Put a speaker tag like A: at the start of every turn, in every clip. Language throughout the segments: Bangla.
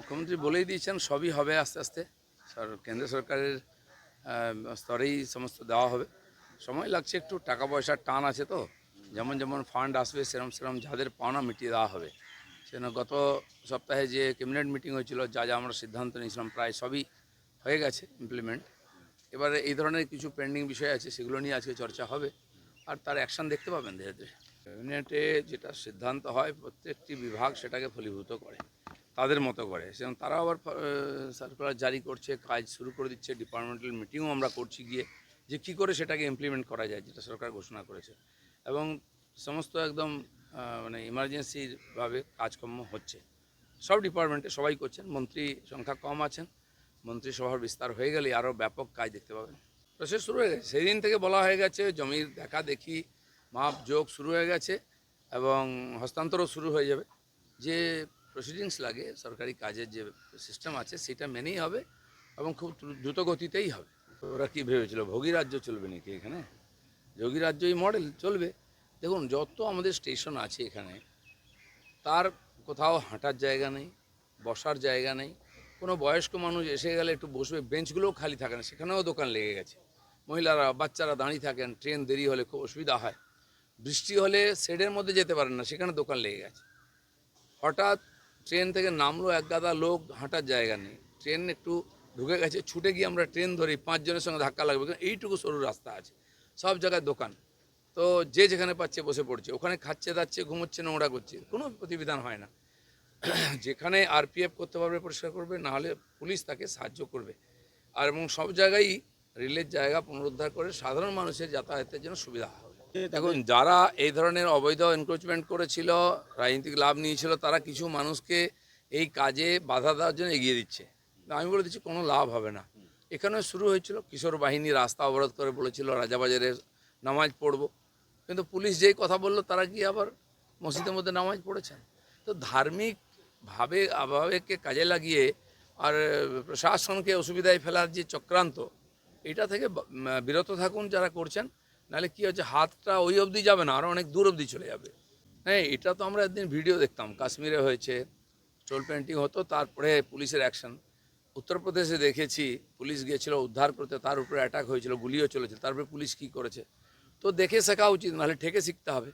A: মুখ্যমন্ত্রী বলেই দিয়েছেন সবই হবে আস্তে আস্তে। কেন্দ্র সরকারের স্তরেই সমস্ত দেওয়া হবে। সময় লাগছে একটু, টাকা পয়সার টান আছে তো। যেমন যেমন ফান্ড আসবে সেরম সেরম যাদের পাওনা মিটিয়ে দেওয়া হবে। সেজন্য গত সপ্তাহে যে ক্যাবিনেট মিটিং হয়েছিল, যা যা আমরা সিদ্ধান্ত নিয়েছিলাম প্রায় সবই হয়ে গেছে ইমপ্লিমেন্ট। এবারে এই ধরনের কিছু পেন্ডিং বিষয় আছে, সেগুলো নিয়ে আজকে চর্চা হবে আর তার অ্যাকশন দেখতে পাবেন ধীরে ধীরে। ক্যাবিনেটে যেটা সিদ্ধান্ত হয় প্রত্যেকটি বিভাগ সেটাকে ফলীভূত করে তাদের মতো করে, সেরকম তারাও আবার সার্কুলার জারি করছে, কাজ শুরু করে দিচ্ছে। ডিপার্টমেন্টাল মিটিংও আমরা করছি গিয়ে, যে কী করে সেটাকে ইমপ্লিমেন্ট করা যায়, যেটা সরকার ঘোষণা করেছে। এবং সমস্ত একদম মানে ইমার্জেন্সিভাবে কাজকর্ম হচ্ছে সব ডিপার্টমেন্টে, সবাই করছেন। মন্ত্রী সংখ্যা কম আছেন, মন্ত্রিসভার বিস্তার হয়ে গেলে আরও ব্যাপক কাজ দেখতে পাবেন। প্রসেস শুরু হয়ে গেছে, সেই দিন থেকে বলা হয়ে গেছে, জমির দেখা দেখি মাপ যোগ শুরু হয়ে গেছে এবং হস্তান্তরও শুরু হয়ে যাবে। যে প্রসিডিংস লাগে সরকারি কাজের যে সিস্টেম আছে সেটা মেনেই হবে এবং খুব দ্রুত গতিতেই হবে। ওরা কী ভেবেছিল ভোগী রাজ্য চলবে নাকি এখানে? যোগী রাজ্যই মডেল চলবে। দেখুন, যত আমাদের স্টেশন আছে এখানে, তার কোথাও হাঁটার জায়গা নেই, বসার জায়গা নেই। কোনো বয়স্ক মানুষ এসে গেলে একটু বসবে, বেঞ্চগুলোও খালি থাকে না, সেখানেও দোকান লেগে গেছে। মহিলারা বাচ্চারা দাঁড়িয়ে থাকেন, ট্রেন দেরি হলে খুব অসুবিধা হয়। বৃষ্টি হলে শেডের মধ্যে যেতে পারেন না, সেখানে দোকান লেগে গেছে। হঠাৎ ট্রেন থেকে নামলো, এক গাদা লোক, হাঁটার জায়গা নেই। ট্রেন একটু ঢুকে গেছে, ছুটে গিয়ে আমরা ট্রেন ধরি, 5 জনের সঙ্গে ধাক্কা লাগবে, কারণ এইটুকু সরু রাস্তা আছে। সব জায়গায় দোকান, তো যে যেখানে পাচ্ছে বসে পড়ছে, ওখানে খাচ্ছে দাচ্ছে, ঘুমোচ্ছে, নোংরা করছে, কোনো প্রতিবিধান হয় না। যেখানে আরপিএফ করতে পারবে পরিষ্কার করবে, না হলে পুলিশ তাকে সাহায্য করবে। আর এবং সব জায়গায় রেলের জায়গা পুনরুদ্ধার করে সাধারণ মানুষের যাতায়াতের জন্য সুবিধা হবে। দেখুন, যারা এই ধরনের অবৈধ এনক্রোচমেন্ট করেছিল, রাজনৈতিক লাভ নিয়েছিল, তারা কিছু মানুষকে এই কাজে বাধা দেওয়ার জন্য এগিয়ে দিচ্ছে। আমি বলে দিচ্ছি কোনো লাভ হবে না। এখানে শুরু হয়েছিল, কিশোর বাহিনী রাস্তা অবরোধ করে বলেছিল রাজাবাজারে নামাজ পড়ব, কিন্তু পুলিশ যেই কথা বললো তারা গিয়ে আবার মসজিদের মধ্যে নামাজ পড়েছেন। তো ধার্মিকভাবে আবহাওয়াকে কাজে লাগিয়ে আর প্রশাসনকে অসুবিধায় ফেলার যে চক্রান্ত, এটা থেকে বিরত থাকুন যারা করছেন। নাহলে কী হচ্ছে, হাতটা ওই অবধি যাবে না, আরও অনেক দূর অবধি চলে যাবে। হ্যাঁ, এটা তো আমরা একদিন ভিডিও দেখতাম, কাশ্মীরে হয়েছে, স্টোল পেন্টিং হতো, তারপরে পুলিশের অ্যাকশন। উত্তরপ্রদেশে দেখেছি, পুলিশ গিয়েছিল উদ্ধার করতে, তার উপরে অ্যাটাক হয়েছিল, গুলিও চলেছিল, তারপরে পুলিশ কী করেছে। তো দেখে শেখা উচিত, নাহলে ঠেকে শিখতে হবে।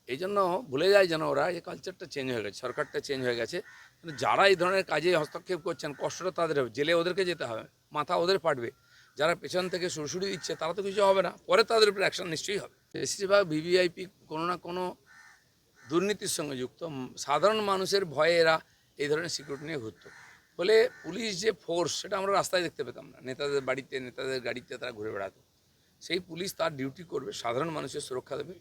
A: এই জন্য ভুলে যায় যেন ওরা, এই কালচারটা চেঞ্জ হয়ে গেছে, সরকারটা চেঞ্জ হয়ে গেছে। কিন্তু যারা এই ধরনের কাজে হস্তক্ষেপ করছেন, কষ্টটা তাদের হবে, জেলে ওদেরকে যেতে হবে, মাথা ওদের ফাটবে। যারা পেছন থেকে সুরসুরি দিচ্ছে তারা তো কিছু হবে না, পরে তাদের উপর অ্যাকশন নিশ্চয়ই হবে। বেশিরভাগ ভিভিআইপি কোনো না কোনো দুর্নীতির সঙ্গে যুক্ত। সাধারণ মানুষের ভয়ে এরা এই ধরনের সিকিউরিটি নিয়ে ঘুরত। ফলে পুলিশ যে ফোর্স, সেটা আমরা রাস্তায় দেখতে পেতাম না, নেতাদের বাড়িতে, নেতাদের গাড়িতে তারা ঘুরে বেড়াতো। সেই পুলিশ তার ডিউটি করবে, সাধারণ মানুষের সুরক্ষা দেবে,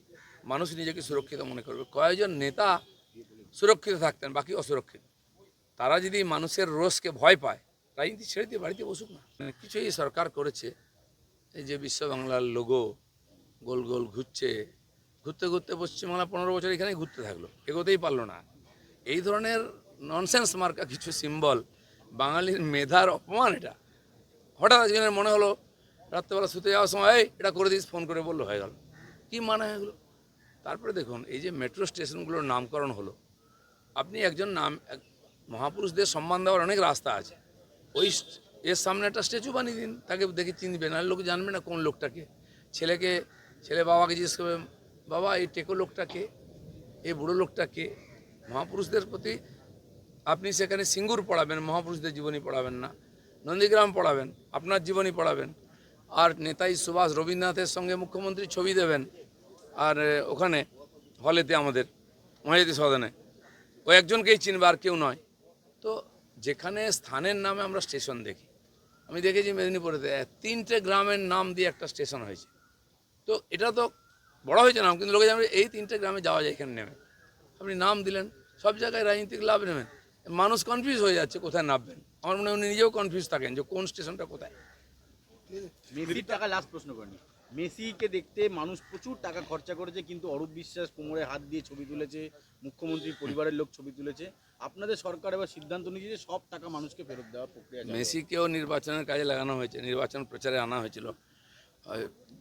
A: মানুষ নিজেকে সুরক্ষিত মনে করবে। কয়েকজন নেতা সুরক্ষিত থাকতেন, বাকি অসুরক্ষিত। তারা যদি মানুষের রোষকে ভয় পায়, রাজনীতি ছেড়ে দিয়ে বাড়িতে বসুক না। কিছুই সরকার করেছে, এই যে বিশ্ব বাংলার লোগো গোল গোল ঘুরছে, ঘুরতে ঘুরতে পশ্চিমবাংলা 15 বছর এখানেই ঘুরতে থাকলো, এগোতেই পারলো না। এই ধরনের ননসেন্স মার্কা কিছু সিম্বল, বাঙালির মেধার অপমান। এটা হঠাৎ আজকের মনে হলো, রাত্রেবেলা শুতে যাওয়ার সময় এই এটা করে দিস, ফোন করে বললো, হয়ে গেল। কী মানে এগুলো? তারপরে দেখুন, এই যে মেট্রো স্টেশনগুলোর নামকরণ হলো, আপনি একজন মহাপুরুষদের সম্মান দেওয়ার অনেক রাস্তা আছে। ওই এর সামনে একটা স্ট্যাচু বানিয়ে দিন, তাকে দেখে চিনবে, না লোক জানবে না কোন লোকটাকে। ছেলে বাবাকে জিজ্ঞেস করবে, বাবা এই টেকো লোকটাকে, এই বুড়ো লোকটাকে। মহাপুরুষদের প্রতি আপনি সেখানে সিঙ্গুর পড়াবেন, মহাপুরুষদের জীবনী পড়াবেন না, নন্দীগ্রাম পড়াবেন, আপনার জীবনী পড়াবেন। আর নেতাজি সুভাষ রবীন্দ্রনাথের সঙ্গে মুখ্যমন্ত্রী ছবি দেবেন, আর ওখানে হলেতে আমাদের মহাজাতি সদনে ও একজনকেই চিনবে, আর কেউ নয়। তো যেখানে স্থানের নামে আমরা স্টেশন দেখি, আমি দেখেছি মেদিনীপুরেতে 3টে গ্রামের নাম দিয়ে একটা স্টেশন হয়েছে। তো এটা তো বড় হয়েছে নাম, কিন্তু লোকে জানবে এই 3টে গ্রামে যাওয়া যায় এখানে নেমে। আপনি নাম দিলেন, সব জায়গায় রাজনীতিক লাভ নেবেন, মানুষ কনফিউজ হয়ে যাচ্ছে কোথায় নামবেন। আমার মনে হয় উনি নিজেও কনফিউজ থাকেন যে কোন স্টেশনটা কোথায়।
B: মেসির টাকা লাস্ট প্রশ্ন করেনি। মেসিকে দেখতে মানুষ প্রচুর টাকা খরচা করেছে, কিন্তু অরূপ বিশ্বাস কোমরে হাত দিয়ে ছবি তুলেছে, মুখ্যমন্ত্রীর পরিবারের লোক ছবি তুলেছে। আপনাদের সরকার এবার সিদ্ধান্ত নিয়েছে যে সব টাকা মানুষকে ফেরত দেওয়ার প্রক্রিয়া।
A: মেসিকেও নির্বাচনের কাজে লাগানো হয়েছে, নির্বাচন প্রচারে আনা হয়েছিল,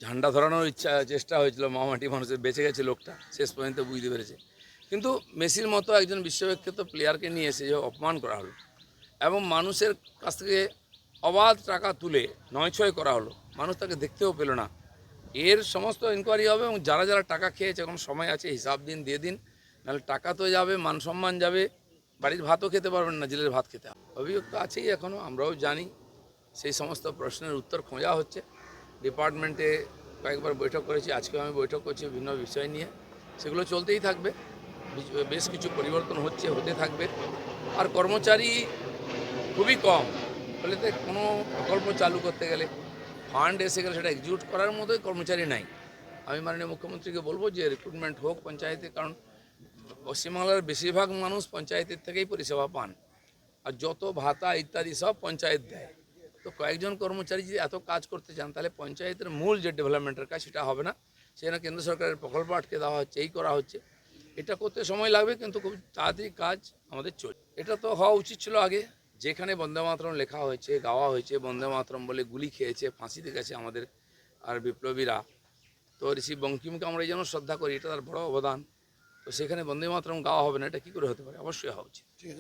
A: ঝান্ডা ধরানোর চেষ্টা হয়েছিল, মামাটি মানুষের বেঁচে গেছে লোকটা, শেষ পর্যন্ত বুঝতে পেরেছে। কিন্তু মেসির মতো একজন বিশ্ববিখ্যাত প্লেয়ারকে নিয়ে এসে যে অপমান করা হলো, এবং মানুষের কাছ থেকে অবাধ টাকা তুলে নয়ছয় করা হলো, মানুষ তাকে দেখতেও পেল না। এর সমস্ত ইনকোয়ারি হবে এবং যারা যারা টাকা খেয়েছে এখন সময় আছে, হিসাব দিন, দিয়ে দিন, নাহলে টাকা তো যাবে, মান সম্মান যাবে, বাড়ির ভাতও খেতে পারবেন না, জেলের ভাত খেতে হবে। অভিযোগ তো আছেই এখনও, আমরাও জানি। সেই সমস্ত প্রশ্নের উত্তর খোঁজা হচ্ছে। ডিপার্টমেন্টে কয়েকবার বৈঠক করেছি, আজকেও আমি বৈঠক করছি বিভিন্ন বিষয় নিয়ে, সেগুলো চলতেই থাকবে। বেশ কিছু পরিবর্তন হচ্ছে, হতে থাকবে। আর কর্মচারী খুবই কম, ফলে তো কোনো প্রকল্প চালু করতে গেলে, ফান্ড এসে গেলে সেটা এক্সিকিউট করার মতোই কর্মচারী নাই। আমি মাননীয় মুখ্যমন্ত্রীকে বলবো যে রিক্রুটমেন্ট হোক পঞ্চায়েতে, কারণ পশ্চিমবাংলার বেশিরভাগ মানুষ পঞ্চায়েতের থেকেই পরিষেবা পান, আর যত ভাতা ইত্যাদি সব পঞ্চায়েত দেয়। তো কয়েকজন কর্মচারী যদি এত কাজ করতে চান, তাহলে পঞ্চায়েতের মূল যে ডেভেলপমেন্টের কাজ সেটা হবে না। সেখানে কেন্দ্র সরকারের প্রকল্প আটকে দেওয়া হচ্ছে, এই করা হচ্ছে। এটা করতে সময় লাগবে, কিন্তু খুব তাড়াতাড়ি কাজ আমাদের চলছে। এটা তো হওয়া উচিত ছিল আগে। যেখানে বন্দে মাতরম লেখা হয়েছে, গাওয়া হয়েছে, বন্দে মাতরম বলে গুলি খেয়েছে, ফাঁসিতে গেছে আমাদের আর বিপ্লবীরা, তো ঋষি বঙ্কিমকে আমরা এই জন্য শ্রদ্ধা করি, এটা তার বড় অবদান। তো সেখানে বন্দে মাতরম গাওয়া হবে না, এটা কী করে হতে পারে? অবশ্যই হওয়া উচিত।